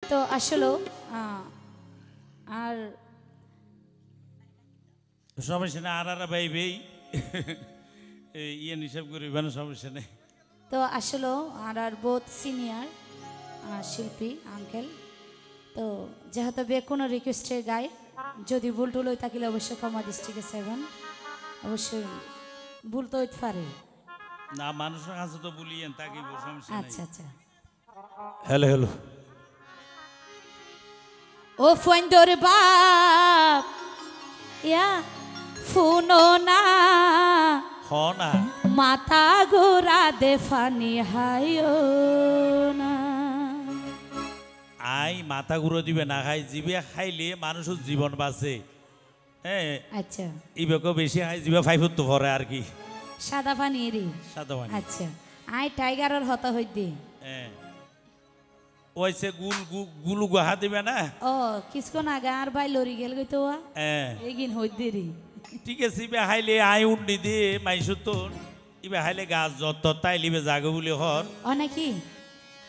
তো আসলে আর সমস্যা নেই আর ভাইবেই ইয়ে হিসাব করিবেন সমস্যা নেই তো আসলে আর বহুত সিনিয়র শিল্পী আঙ্কেল তো যেহেতু বে কোনো রিকোয়েস্টে গাই যদি ভুল টুল হয়ে থাকিলে অবশ্যই ক্ষমা দৃষ্টিকে সেভেন অবশ্যই ভুল তো হইতে পারে না মানুষের কাছে তো বলিয়েন তাকে সমস্যা নেই আচ্ছা আচ্ছা হ্যালো হ্যালো ও ফন্দর বাপ ইয়া ফুনো না না মাথা গোরা দে ফানি হাইও না আই মাথা ঘুরো দিবে না খাই জিবে খাইলে মানুষের জীবন বাঁচে হ্যাঁ আচ্ছা ইবেকো বেশি খাই জিবে ফাইফুত তো পরে আর কি সাদা পানি রে সাদা পানি আচ্ছা আই টাইগারের হতা হই দে হ্যাঁ ওইসে গুলু গুহা দিবে না ও কিসকো না গার ভাই লরি গেল গই তো হ্যাঁ এগিন হই দে রে ঠিক আছে ইবে হাইলে আই উন্নি দে মাইসু তো ইবে হাইলে গাছ যত তাই লিবে জাগো বলে হর ও নাকি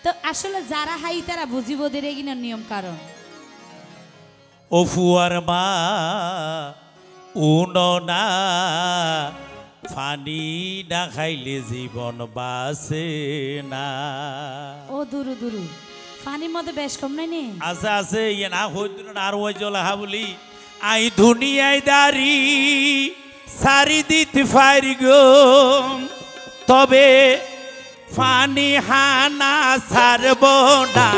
তো আসলে যারা হাই তারা বুঝিব দে রে কিনা নিয়ম কারণ ও ফুয়ার মা উনো না ফানি না খাইলে জীবন বাঁচে না ও দুরু দুরু পানির মধ্যে বেশ কম নাই নে আছে আছে ইয়ে না হইতো না আর ওই জলাহা বলি আই দুনিয়ায় দাঁড়ি সারি দিতে পারি গো তবে ফানি হানা সারব না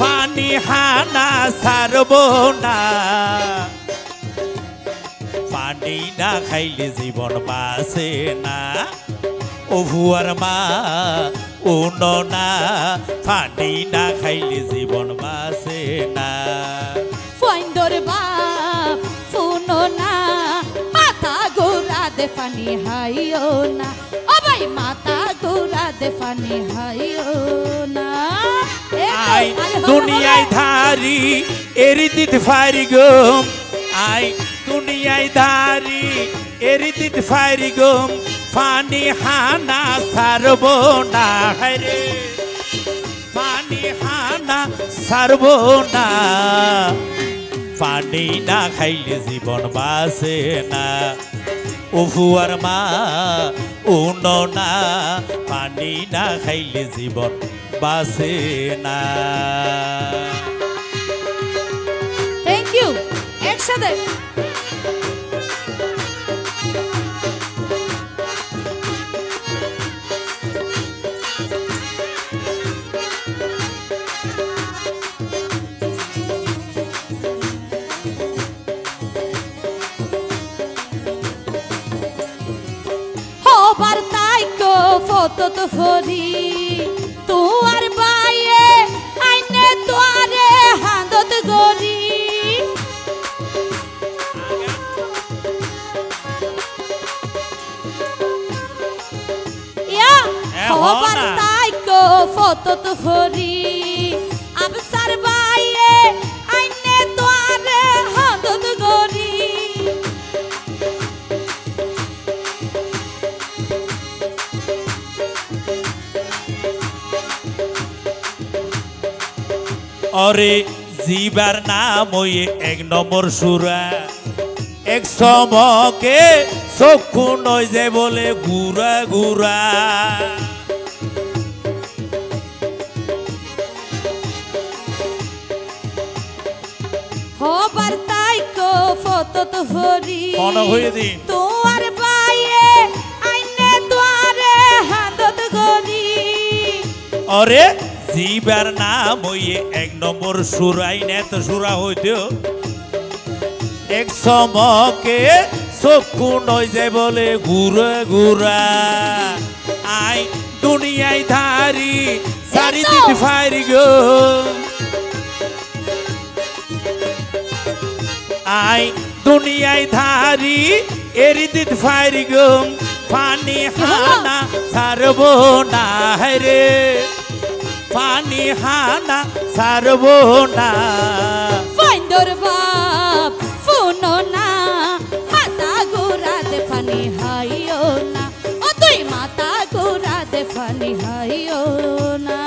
ফানি হানা সারব না পানি না খাইলে জীবন বাঁচে না ও ভুয়ার মা ও না পানি না খাইলে জীবন বাঁচে না ফন্দর বাপ ফুনো না মাথা গোরা দে পানি হাইও না ও ভাই মাথা গোরা দে পানি হাইও না আই দুনিয়ায় ধারি এরি দিতে পারি গো আই দুনিয়ায় ধারি এরি দিতে পারি গো পানি হানা সারব না রে পানি হানা সারব না পানি না খাইলে জীবন বাঁচে না ও ফুয়ার মা ও না পানি না খাইলে জীবন বাঁচে না থ্যাংক ইউ একসাথে হবার তাই কো ফটো তো ফরি তুয়ার বাইয়ে আইনে তোয়ারে হাঁদত গরি ইয়া হবার তাই কো ফটো তো ফরি আবসার বাইয়ে আইনে তোয়ারে হাঁদত গরি অরে জিবার নাম ওই এক নম্বর সুরা এক সমকে চক্ষু নয় যে বলে ঘুরা ঘুরা হবার তাই কো ফটো তো ফরি মনে হয়ে দি তোয়ার বাইয়ে আইনে তোয়ারে হাঁদত গরি অরে জিবার নাম ওই এক নম্বর সুরাই নে তো সুরা হইতেও এক সমকে চক্ষু নয় যে বলে ঘুরা ঘুরা আই দুনিয়ায় ধারি সারি দিতে পারি গো আই দুনিয়ায় ধারি এরি দিতে পারি গো পানি হানা সারব না রে পানি হানা সারব না ফন্দর বাপ ফুনো না মাথা গোরা দে পানি হাইও না ও তুই মাথা গোরা দে পানি হাইও না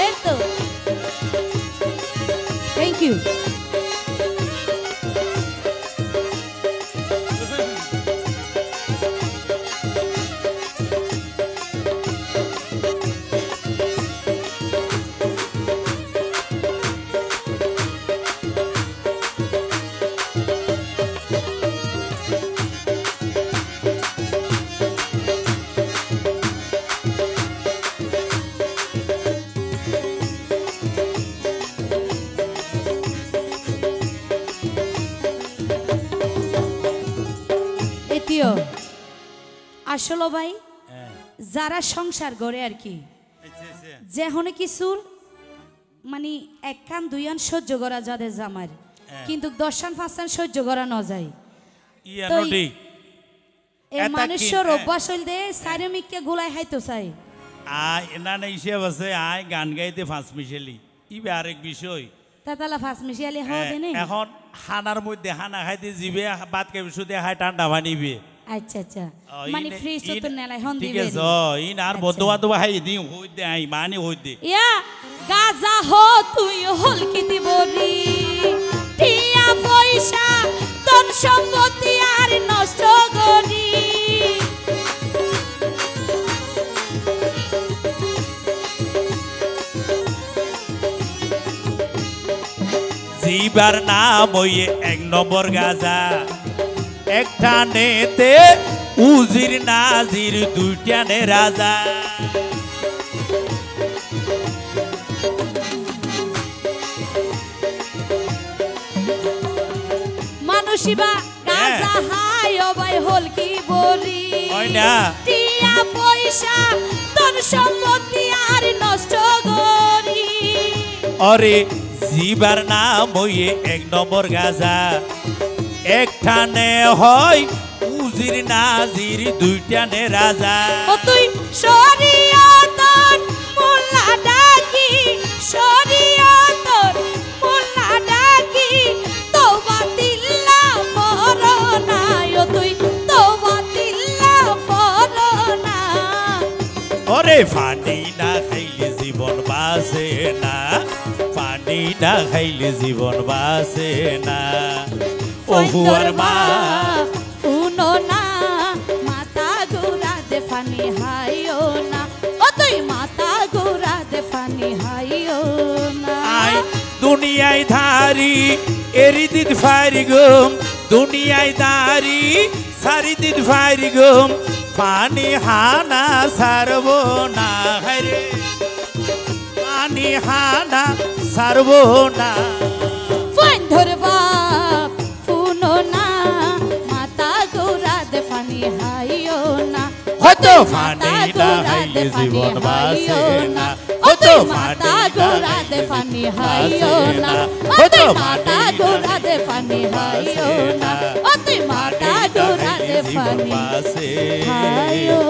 এতো ইউ। এটিও আসলে ভাই যারা সংসার করে আর কি যেহনে কিছুর মানে এক কান দুই আন সহ্য করা যাদের জামার কিন্তু 10 আন 5 আন সহ্য করা না যায় তো এই মানুষের অভ্যাস হইল দে সাইরমিককে গুলাই হাইতো চাই না না হিসেব আছে আয় গান গাইতে ফাঁস মিশেলি ইবে আরেক বিষয় তাতালা ফাঁস মিশিয়ালি হওয়া দেনে এখন হানার মধ্যে হানা খাইতে জিবে ভাত খাইবে শুধু খাই ঠান্ডা বানিবে আচ্ছা আচ্ছা মানে ফ্রিজ তো নেলাই হন ঠিক দিবে আছে ইন আর বন্ধু বান্ধব হাই দিন হই দে আই মানে হই দে ইয়া গাজা হো তুই হলকি দিবরি টিয়া পয়সা ধন সম্পত্তি আর নষ্ট করি জিবার নাম হইয়ে 1 নম্বর গাজা একটা নেতে উজির নাজির দুইটা নে রাজা মানুষিবা গাজা হাই ও ভাই হলকি বলি হয় না টিয়া পয়সা ধন সম্পত্তি আর নষ্ট করি অরে জিবার নাম হইয়ে 1 নম্বর গাজা একখানে হয় উজির নাজির দুইটা নে রাজা ও তুই শরীয়তর মোল্লা ডাকি শরীয়তর মোল্লা ডাকি তওবা দিল্লা ফরনা ও তুই তওবা দিল্লা ফরনা ওরে পানি না খাইলে জীবন বাঁচে না পানি না খাইলে জীবন বাঁচে না ও বুয়ার মা উনো না মাতা গোরা দে ফানি হাইও না ও তুই মাতা গোরা দে ফানি হাইও না আই দুনিয়ায় ধারি এরি দিন ফারি গুম দুনিয়ায় ধারি সারি দিন ফারি গুম পানি হানা সারবো না হরে পানি হানা সারবো না ফাইন ধরবা ফুনো না মাতা গোরা দে ফানি হাইও না হতো পানি না খাইলে জীবন বাঁচে না হতো মাতা পানি গোরা দে ফানি হাইও না হতো মাতা গোরা দে ফানি হাইও না হতো মাতা গোরা দে ফানি বাঁচে হাইও